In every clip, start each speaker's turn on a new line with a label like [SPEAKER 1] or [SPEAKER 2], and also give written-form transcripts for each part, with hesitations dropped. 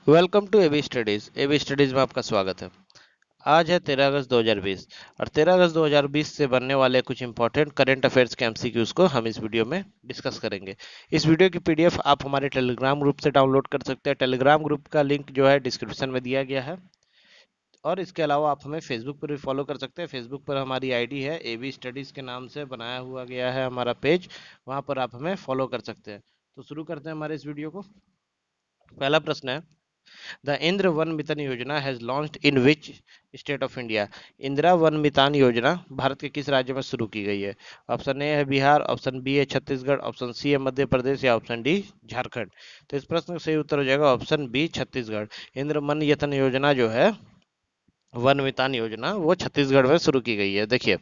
[SPEAKER 1] Welcome to AB Studies. AB Studies में आपका स्वागत है। आज है 13 अगस्त 2020 और 13 अगस्त 2020 से बनने वाले कुछ इंपॉर्टेंट करंट अफेयर्स के एमसीक्यूज को हम इस वीडियो में डिस्कस करेंगे। इस वीडियो की पीडीएफ आप हमारे टेलीग्राम ग्रुप से डाउनलोड कर सकते हैं। टेलीग्राम ग्रुप का लिंक जो है डिस्क्रिप्शन में दिया गया है और इसके अलावा आप हमें फेसबुक पर भी फॉलो कर सकते हैं। फेसबुक पर हमारी आईडी है एबी स्टडीज़ के नाम से बनाया हुआ गया है हमारा पेज, वहाँ पर आप हमें फॉलो कर सकते हैं। तो शुरू करते हैं हमारे इस वीडियो को। पहला प्रश्न है, द इंद्र वन मितान योजना has launched in which state of India. Indira वन मितान योजना भारत के किस राज्य में शुरू की गई है? ऑप्शन ए है बिहार, ऑप्शन बी है छत्तीसगढ़, ऑप्शन सी है मध्य प्रदेश या ऑप्शन डी झारखंड। तो इस प्रश्न का सही उत्तर हो जाएगा ऑप्शन बी छत्तीसगढ़। इंद्र वन यतन योजना जो है, वन मितान योजना, वो छत्तीसगढ़ में शुरू की गई है। देखिए,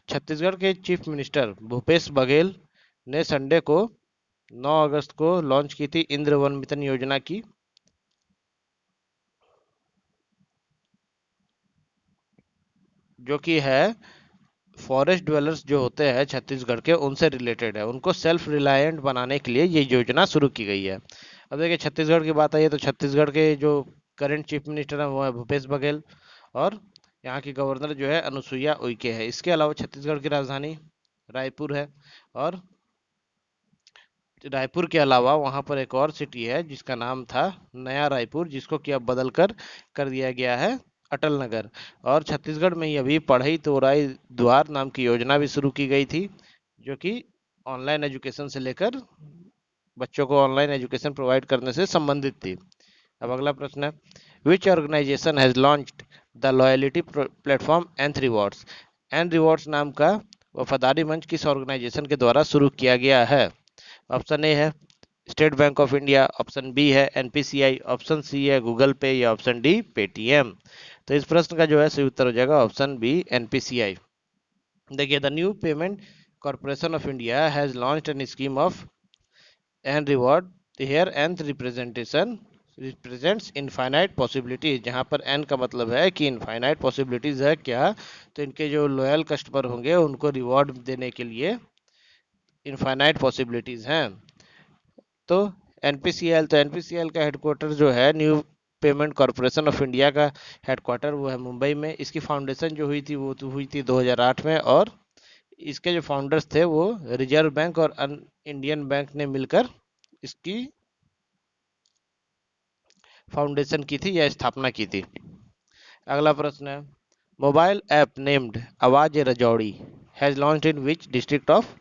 [SPEAKER 1] छत्तीसगढ़ के चीफ मिनिस्टर भूपेश बघेल ने संडे को 9 अगस्त को लॉन्च की थी इंद्र वन मितान योजना की, जो कि है फॉरेस्ट ड्वेलर्स जो होते हैं छत्तीसगढ़ के, उनसे रिलेटेड है। उनको सेल्फ रिलायंट बनाने के लिए ये योजना शुरू की गई है। अब देखिए, छत्तीसगढ़ की बात आई है तो छत्तीसगढ़ के जो करंट चीफ मिनिस्टर है वो है भूपेश बघेल और यहाँ की गवर्नर जो है अनुसुईया उइके है। इसके अलावा छत्तीसगढ़ की राजधानी रायपुर है और रायपुर के अलावा वहाँ पर एक और सिटी है जिसका नाम था नया रायपुर, जिसको कि अब बदल कर दिया गया है अटल नगर। और छत्तीसगढ़ में ही अभी पढ़ई तोराई द्वार नाम की योजना भी शुरू की गई थी, जो कि ऑनलाइन एजुकेशन से लेकर बच्चों को ऑनलाइन एजुकेशन प्रोवाइड करने से संबंधित थी। अब अगला प्रश्न है, which organization has launched the loyalty platform and rewards. And rewards नाम का वफादारी मंच किस ऑर्गेनाइजेशन के द्वारा शुरू किया गया है? ऑप्शन ए है State Bank of India, option B है एनपीसीआई, ऑप्शन सी है गूगल पे या ऑप्शन डी पेटीएम। तो इस प्रश्न का जो है सही उत्तर हो जाएगा ऑप्शन बी एनपीसीआई। देखिए, the new payment corporation of India has launched an scheme of end reward here and representation represents infinite possibilities. जहां पर एन का मतलब है कि इनफाइनाइट पॉसिबिलिटीज है क्या, तो इनके जो लॉयल कस्टमर होंगे उनको रिवॉर्ड देने के लिए इनफाइनाइट पॉसिबिलिटीज हैं। तो एनपीसीएल का हेडक्वार्टर जो है, new payment corporation of India का हेडक्वार्टर वो है मुंबई में। इसकी फाउंडेशन जो हुई थी वो तो हुई थी 2008 में और इसके जो फाउंडर्स थे वो रिजर्व बैंक और इंडियन बैंक ने मिलकर इसकी फाउंडेशन की थी या स्थापना की थी। अगला प्रश्न है, mobile app named Awaaz Rajouri has launched in which district of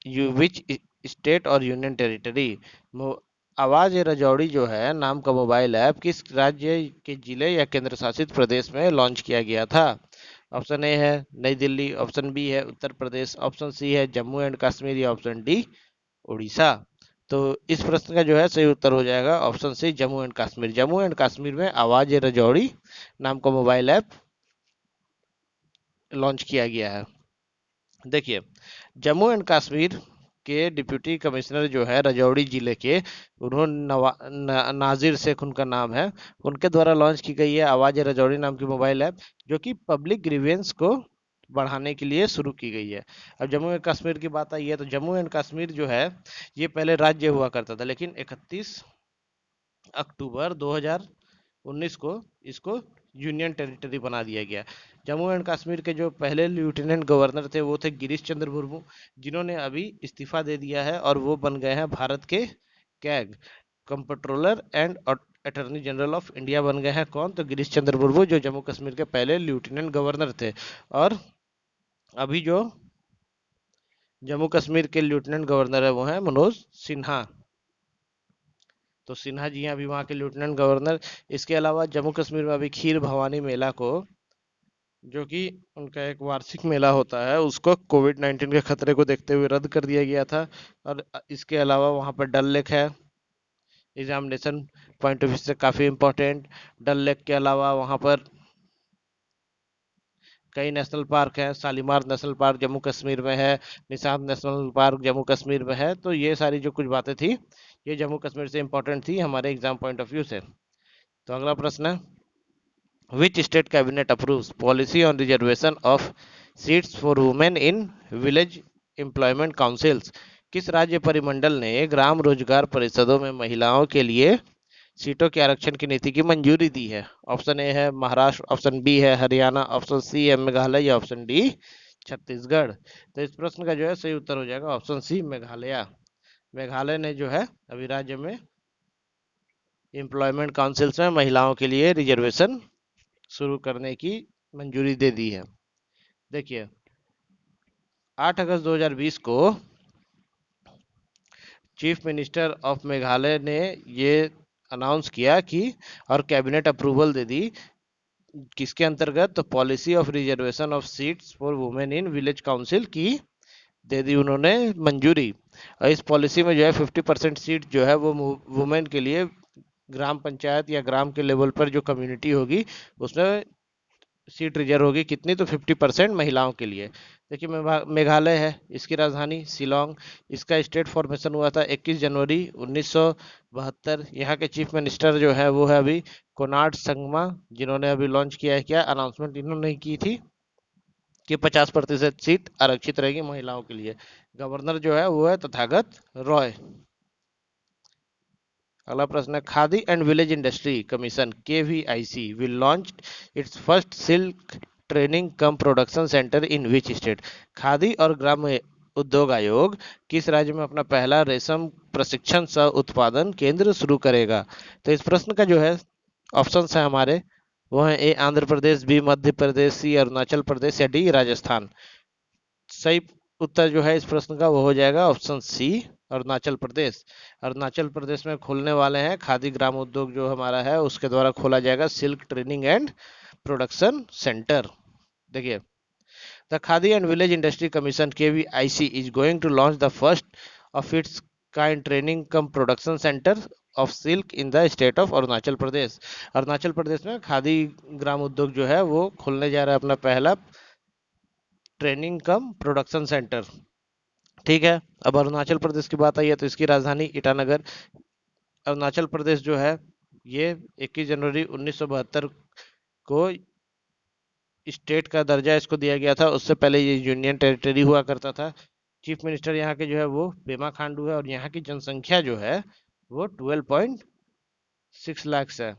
[SPEAKER 1] which state और यूनियन टेरिटरी। आवाज रजौड़ी जो है नाम का मोबाइल ऐप किस राज्य के जिले या केंद्र शासित प्रदेश में लॉन्च किया गया था? ऑप्शन ए है नई दिल्ली, ऑप्शन बी है उत्तर प्रदेश, ऑप्शन सी है जम्मू एंड कश्मीर या ऑप्शन डी उड़ीसा। तो इस प्रश्न का जो है सही उत्तर हो जाएगा option C Jammu and Kashmir. Jammu and Kashmir में आवाज रजौड़ी नाम का मोबाइल ऐप लॉन्च किया गया है। देखिए, जम्मू एंड कश्मीर के डिप्यूटी कमिश्नर जो है रजौड़ी जिले के, उन्होंने नाजिर शेख उनका नाम है, उनके द्वारा लॉन्च की गई है आवाज रजौड़ी नाम की मोबाइल ऐप, जो कि पब्लिक ग्रीवेंस को बढ़ाने के लिए शुरू की गई है। अब जम्मू एंड कश्मीर की बात आई है तो जम्मू एंड कश्मीर जो है ये पहले राज्य हुआ करता था, लेकिन 31 अक्टूबर 2019 को इसको यूनियन टेरिटरी बना दिया गया। जम्मू एंड कश्मीर के जो पहले लेफ्टिनेंट गवर्नर थे वो थे गिरीश चंद्र मुर्मू, जिन्होंने अभी इस्तीफा दे दिया है और वो बन गए हैं भारत के CAG comptroller and attorney general of India बन गए हैं। कौन? तो गिरीश चंद्र मुर्मू, जो जम्मू कश्मीर के पहले लेफ्टिनेंट गवर्नर थे। और अभी जो जम्मू कश्मीर के लेफ्टिनेंट गवर्नर है वो है मनोज सिन्हा। तो सिन्हा जी हैं अभी वहाँ के लेफ्टिनेंट गवर्नर। इसके अलावा जम्मू कश्मीर में अभी खीर भवानी मेला को, जो कि उनका एक वार्षिक मेला होता है, उसको कोविड-19 के खतरे को देखते हुए रद्द कर दिया गया था। और इसके अलावा वहाँ पर डल लेक है, एग्जामिनेशन पॉइंट ऑफ व्यू से काफ़ी इम्पोर्टेंट। डल लेक के अलावा वहाँ पर कई नेशनल पार्क हैं। शालीमार नेशनल पार्क जम्मू कश्मीर में है, निशांत नेशनल पार्क जम्मू कश्मीर में है। तो ये सारी जो कुछ बातें थी ये जम्मू कश्मीर से इम्पोर्टेंट थी हमारे एग्जाम पॉइंट ऑफ व्यू से। तो अगला प्रश्न है, which state cabinet approves policy on reservation of seats for women in village employment councils। किस राज्य परिमंडल ने ग्राम रोजगार परिषदों में महिलाओं के लिए सीटों के आरक्षण की नीति की मंजूरी दी है? ऑप्शन ए है महाराष्ट्र, ऑप्शन बी है हरियाणा, ऑप्शन सी है मेघालय या ऑप्शन डी छत्तीसगढ़। तो इस प्रश्न का जो है सही उत्तर हो जाएगा ऑप्शन सी मेघालय। मेघालय ने जो है अभी राज्य में एम्प्लॉयमेंट काउंसिल्स में महिलाओं के लिए रिजर्वेशन शुरू करने की मंजूरी दे दी है। देखिए 8 अगस्त 2020 को चीफ मिनिस्टर ऑफ मेघालय ने ये अनाउंस किया कि और कैबिनेट अप्रूवल दे दी किसके अंतर्गत, तो policy of reservation of seats for women in village council की दे दी उन्होंने मंजूरी। और इस पॉलिसी में जो है 50% सीट जो है वो वुमेन के लिए ग्राम पंचायत या ग्राम के लेवल पर जो कम्युनिटी होगी उसमें सीट रिजर्व होगी। कितनी, तो 50% महिलाओं के लिए। देखिए मेघालय है, इसकी राजधानी शिलोंग। इसका स्टेट फॉर्मेशन हुआ था 21 जनवरी 1972। यहाँ के चीफ मिनिस्टर जो है वो है अभी कोनार्ड संगमा, जिन्होंने अभी लॉन्च किया है, क्या अनाउंसमेंट इन्होंने की थी कि 50% सीट आरक्षित रहेगी महिलाओं के लिए। गवर्नर जो है वो है तथागत रॉय। अगला प्रश्न है khadi and village industry commission KVIC will launch its first silk training come production centre in which state. Khadi और ग्राम उद्योग आयोग किस राज्य में अपना पहला रेशम प्रशिक्षण सह उत्पादन केंद्र शुरू करेगा? तो इस प्रश्न का जो है ऑप्शन है हमारे वो है ए आंध्र प्रदेश, बी मध्य प्रदेश, सी अरुणाचल प्रदेश या डी राजस्थान। सही उत्तर जो है इस प्रश्न का वो हो जाएगा ऑप्शन सी अरुणाचल प्रदेश। अरुणाचल प्रदेश में खोलने वाले हैं खादी ग्राम उद्योग जो हमारा है उसके द्वारा खोला जाएगा silk training and production centre. देखिए the khadi and village industry commission KVIC is going to launch the first of its kind training cum production center of silk in the state of Arunachal Pradesh. Arunachal Pradesh में खादी ग्राम उद्योग जो है वो खोलने जा रहा है अपना पहला ट्रेनिंग कम प्रोडक्शन सेंटर। ठीक है, अब अरुणाचल प्रदेश की बात आई है तो इसकी राजधानी ईटानगर। अरुणाचल प्रदेश जो है ये 21 जनवरी 1972 को स्टेट का दर्जा इसको दिया गया था। उससे पहले ये यूनियन टेरिटरी हुआ करता था। चीफ मिनिस्टर यहाँ के जो है वो पेमा खांडू है और यहाँ की जनसंख्या जो है वो 12.6 लाख है।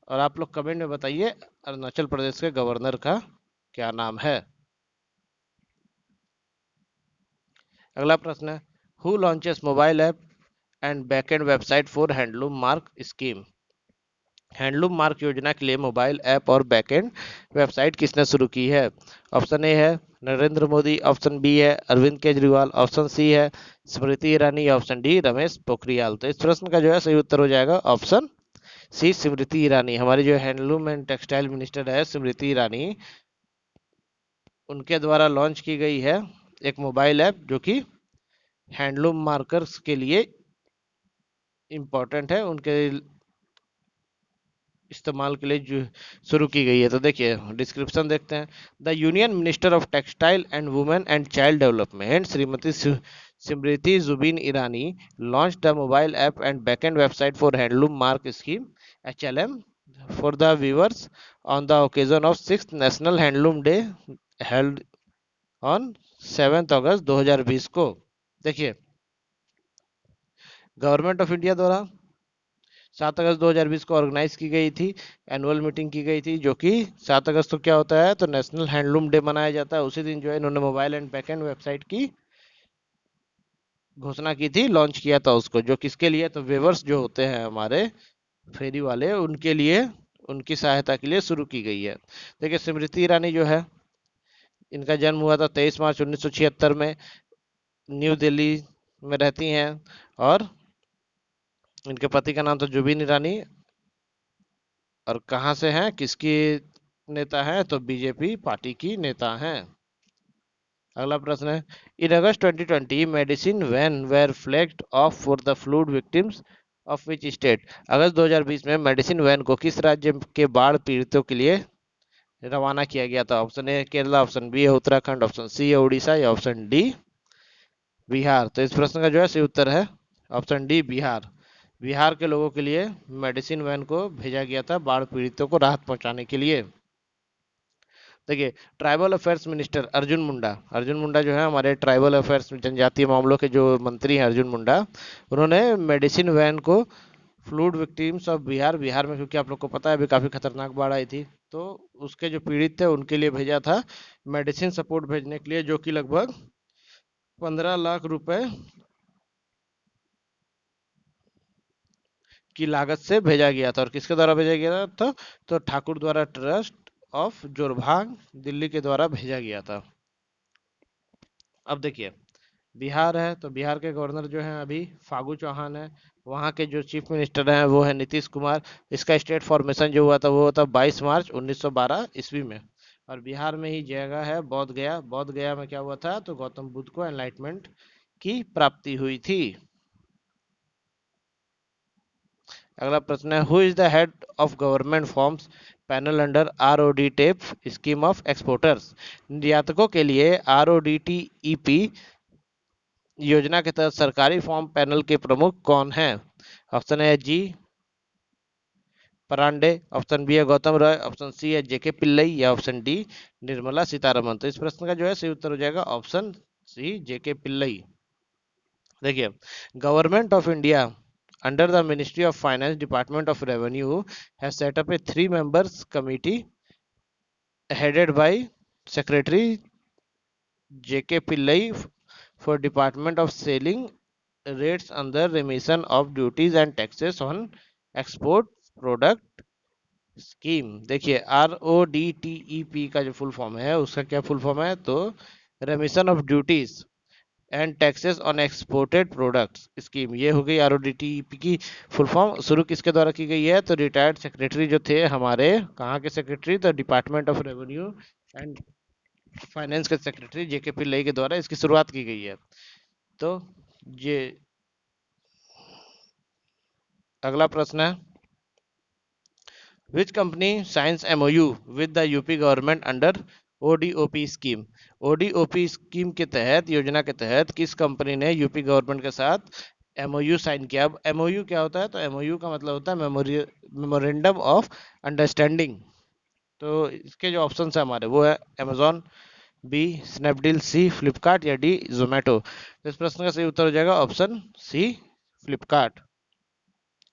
[SPEAKER 1] और आप लोग कमेंट में बताइए अरुणाचल प्रदेश के गवर्नर का क्या नाम है। अगला प्रश्न है who launches mobile app and backend website for handloom mark scheme. Handloom mark योजना के लिए मोबाइल ऐप और बैकएंड वेबसाइट किसने शुरू की है? ऑप्शन ए है नरेंद्र मोदी, ऑप्शन बी है अरविंद केजरीवाल, ऑप्शन सी है स्मृति ईरानी, ऑप्शन डी रमेश पोखरियाल। तो इस प्रश्न का जो है सही उत्तर हो जाएगा ऑप्शन सी स्मृति ईरानी। हमारी जो हैंडलूम एंड टेक्सटाइल मिनिस्टर है स्मृति ईरानी, उनके द्वारा लॉन्च की गई है एक मोबाइल ऐप जो कि हैंडलूम मार्कर्स के लिए इम्पोर्टेंट है, उनके इस्तेमाल के लिए जो शुरू की गई है। तो देखिए डिस्क्रिप्शन देखते हैं। The union minister of textile and women and child development Shrimati Smriti Zubin Irani launch the mobile app and backend website for handloom mark scheme HLM for the viewers on the occasion of 6th National Handloom Day held on 7 अगस्त 2020 को। देखिए government of India द्वारा 7 अगस्त 2020 को organise की गई थी, annual meeting की गई थी जो कि 7 अगस्त को क्या होता है तो नेशनल हैंडलूम डे मनाया जाता है। उसी दिन जो है इन्होंने मोबाइल एंड बैकएंड वेबसाइट की घोषणा की थी, लॉन्च किया था उसको। जो किसके लिए, तो वेवर्स जो होते हैं हमारे फेरी वाले उनके लिए, उनकी सहायता के लिए शुरू की गई है। देखिए स्मृति ईरानी जो है इनका जन्म हुआ था 23 मार्च 1976 में, न्यू दिल्ली में रहती हैं और इनके पति का नाम था जुबिन ईरानी। और कहाँ से हैं, किसकी नेता हैं, तो बीजेपी पार्टी की नेता हैं। अगला प्रश्न है in August 2020 medicine van were flagged off for the flood victims of which state. अगस्त 2020 में मेडिसिन वैन को किस राज्य के बाढ़ पीड़ितों के लिए रवाना किया गया था? Option A Kerala, option B है उत्तराखंड, ऑप्शन सी है उड़ीसा या ऑप्शन डी बिहार। तो इस प्रश्न का जो है सही उत्तर है ऑप्शन डी बिहार। बिहार के लोगों के लिए मेडिसिन वैन को भेजा गया था बाढ़ पीड़ितों को राहत पहुंचाने के लिए। देखिए tribal affairs minister Arjun Munda जो है हमारे ट्राइबल अफेयर्स जनजातीय मामलों के जो मंत्री हैं अर्जुन मुंडा, उन्होंने मेडिसिन वैन को fluid victims of Bihar, Bihar में क्योंकि आप लोग को पता है अभी काफ़ी खतरनाक बाढ़ आई थी, तो उसके जो पीड़ित थे उनके लिए भेजा था मेडिसिन सपोर्ट भेजने के लिए, जो कि लगभग 15 लाख रुपए की लागत से भेजा गया था। और किसके द्वारा भेजा गया था? तो ठाकुर द्वारा ट्रस्ट ऑफ जोरभांग, दिल्ली के द्वारा भेजा गया था। अब देखिए, बिहार है तो बिहार के गवर्नर जो हैं अभी फागू चौहान है। वहाँ के जो चीफ मिनिस्टर हैं वो है नीतीश कुमार। इसका स्टेट फॉर्मेशन जो हुआ था वो था 22 मार्च 1912 ईस्वी में। और बिहार में ही जगह है बोध गया। बोध गया में क्या हुआ था? तो गौतम बुद्ध को एनलाइटमेंट की प्राप्ति हुई थी। अगला प्रश्न है, who is the head of government forms panel under R O D TEP scheme of exporters? निर्यातकों के लिए आरओडीटी ईपी योजना के तहत सरकारी फॉर्म पैनल के प्रमुख कौन हैं? Option A G Parande, option B है गौतम रॉय, ऑप्शन सी है जेके पिल्लई, या ऑप्शन डी निर्मला सीतारमन। तो इस प्रश्न का जो है सही उत्तर हो जाएगा ऑप्शन सी जेके पिल्लई। देखिए, government of India under the ministry of finance department of revenue has set up A 3 members committee headed by secretary JK Pillai for Department of Selling rates under remission of duties and taxes on export product scheme. देखिए, RODTEP का जो full form है उसका क्या full form है? तो रेमिशन of duties and taxes on exported products scheme. ये हो गई RODTEP की फुल फॉर्म। शुरू किसके द्वारा की गई है? तो रिटायर्ड सेक्रेटरी जो थे हमारे, कहाँ के सेक्रेटरी? तो department of revenue and finance के सेक्रेटरी जेके पिल्लई के द्वारा इसकी शुरुआत की गई है। तो ये अगला प्रश्न है, which company science MOU with the UP government under ODOP scheme? ODOP scheme के तहत, योजना के तहत किस कंपनी ने यूपी गवर्नमेंट के साथ एमओयू साइन किया? अब एमओयू क्या होता है? तो एमओयू का मतलब होता है मेमोरेंडम ऑफ अंडरस्टैंडिंग। तो इसके जो ऑप्शन है हमारे वो है अमेजोन, बी स्नैपडील, सी फ्लिपकार्ट, या डी जोमेटो। तो इस प्रश्न का सही उत्तर हो जाएगा ऑप्शन सी फ्लिपकार्ट।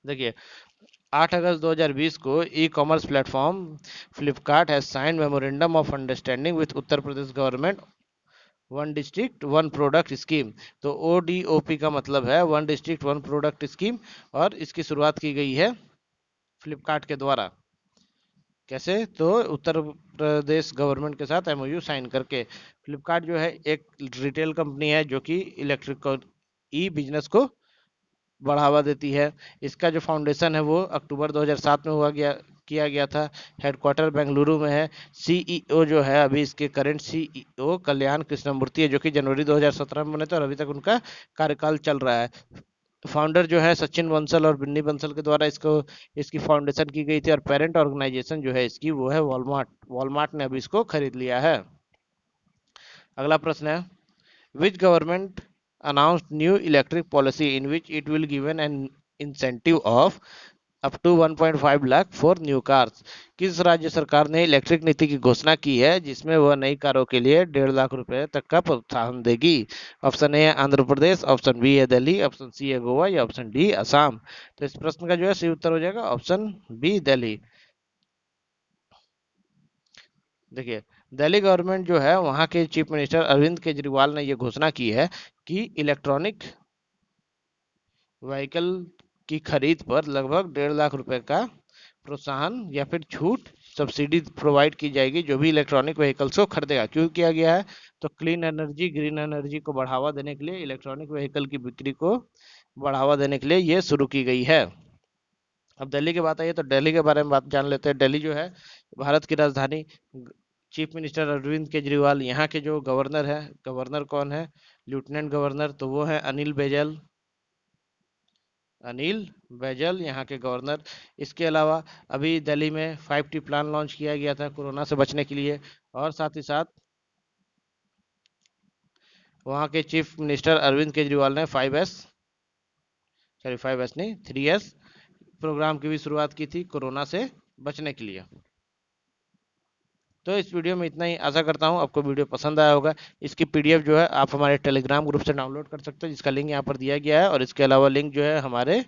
[SPEAKER 1] देखिए, 8 अगस्त 2020 को e commerce platform Flipkart has signed memorandum of understanding with Uttar Pradesh government one district one product scheme. तो ODOP का मतलब है one district one product scheme, और इसकी शुरुआत की गई है फ्लिपकार्ट के द्वारा। कैसे? तो उत्तर प्रदेश गवर्नमेंट के साथ एमओयू साइन करके। फ्लिपकार्ट जो है एक रिटेल कंपनी है जो कि इलेक्ट्रिक ई बिजनेस को बढ़ावा देती है। इसका जो फाउंडेशन है वो अक्टूबर 2007 में किया गया था। हेडक्वार्टर बेंगलुरु में है। सीईओ जो है अभी इसके करंट सीईओ कल्याण कृष्णमूर्ति है, जो कि जनवरी 2017 में बने थे और अभी तक उनका कार्यकाल चल रहा है। फाउंडर जो है सचिन बंसल और बिन्नी बंसल के द्वारा इसकी फाउंडेशन की गई थी, और पेरेंट ऑर्गेनाइजेशन जो है इसकी वो है वॉलमार्ट। वॉलमार्ट ने अभी इसको खरीद लिया है। अगला प्रश्न है, which government announced new electric policy in which it will given an incentive of up to 1.5 lakh for new cars? किस राज्य सरकार ने इलेक्ट्रिक नीति की घोषणा की है जिसमें वह नई कारों के लिए 1.5 लाख रुपए तक का प्रोत्साहन देगी? ऑप्शन ए है आंध्र प्रदेश, ऑप्शन बी है दिल्ली, ऑप्शन सी है गोवा, या ऑप्शन डी असम। तो इस प्रश्न का जो है सही उत्तर हो जाएगा ऑप्शन बी दिल्ली। देखिए, दिल्ली गवर्नमेंट जो है वहाँ के चीफ मिनिस्टर अरविंद केजरीवाल ने ये घोषणा की है कि इलेक्ट्रॉनिक व्हीकल की खरीद पर लगभग 1.5 लाख रुपए का प्रोत्साहन या फिर छूट, सब्सिडी प्रोवाइड की जाएगी जो भी इलेक्ट्रॉनिक व्हीकल्स को खरीदेगा। क्यों किया गया है? तो क्लीन एनर्जी, ग्रीन एनर्जी को बढ़ावा देने के लिए, इलेक्ट्रॉनिक व्हीकल की बिक्री को बढ़ावा देने के लिए ये शुरू की गई है। अब दिल्ली की बात आई है तो दिल्ली के बारे में बात जान लेते हैं। दिल्ली जो है भारत की राजधानी। चीफ मिनिस्टर अरविंद केजरीवाल यहाँ के जो गवर्नर है, गवर्नर कौन है? लेफ्टिनेंट गवर्नर, तो वो है अनिल बैजल यहाँ के गवर्नर। इसके अलावा अभी दिल्ली में 5T प्लान लॉन्च किया गया था कोरोना से बचने के लिए, और साथ ही साथ वहाँ के चीफ मिनिस्टर अरविंद केजरीवाल ने 5S नहीं 3S प्रोग्राम की भी शुरुआत की थी कोरोना से बचने के लिए। तो इस वीडियो में इतना ही। आशा करता हूँ आपको वीडियो पसंद आया होगा। इसकी पीडीएफ जो है आप हमारे टेलीग्राम ग्रुप से डाउनलोड कर सकते हैं, जिसका लिंक यहाँ पर दिया गया है, और इसके अलावा लिंक जो है हमारे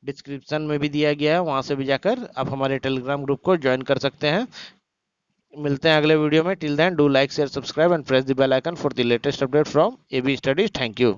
[SPEAKER 1] डिस्क्रिप्शन में भी दिया गया है, वहां से भी जाकर आप हमारे टेलीग्राम ग्रुप को ज्वाइन कर सकते हैं। मिलते हैं अगले वीडियो में। Till then do like share subscribe and press the bell icon for the latest update from AB Studies. Thank you.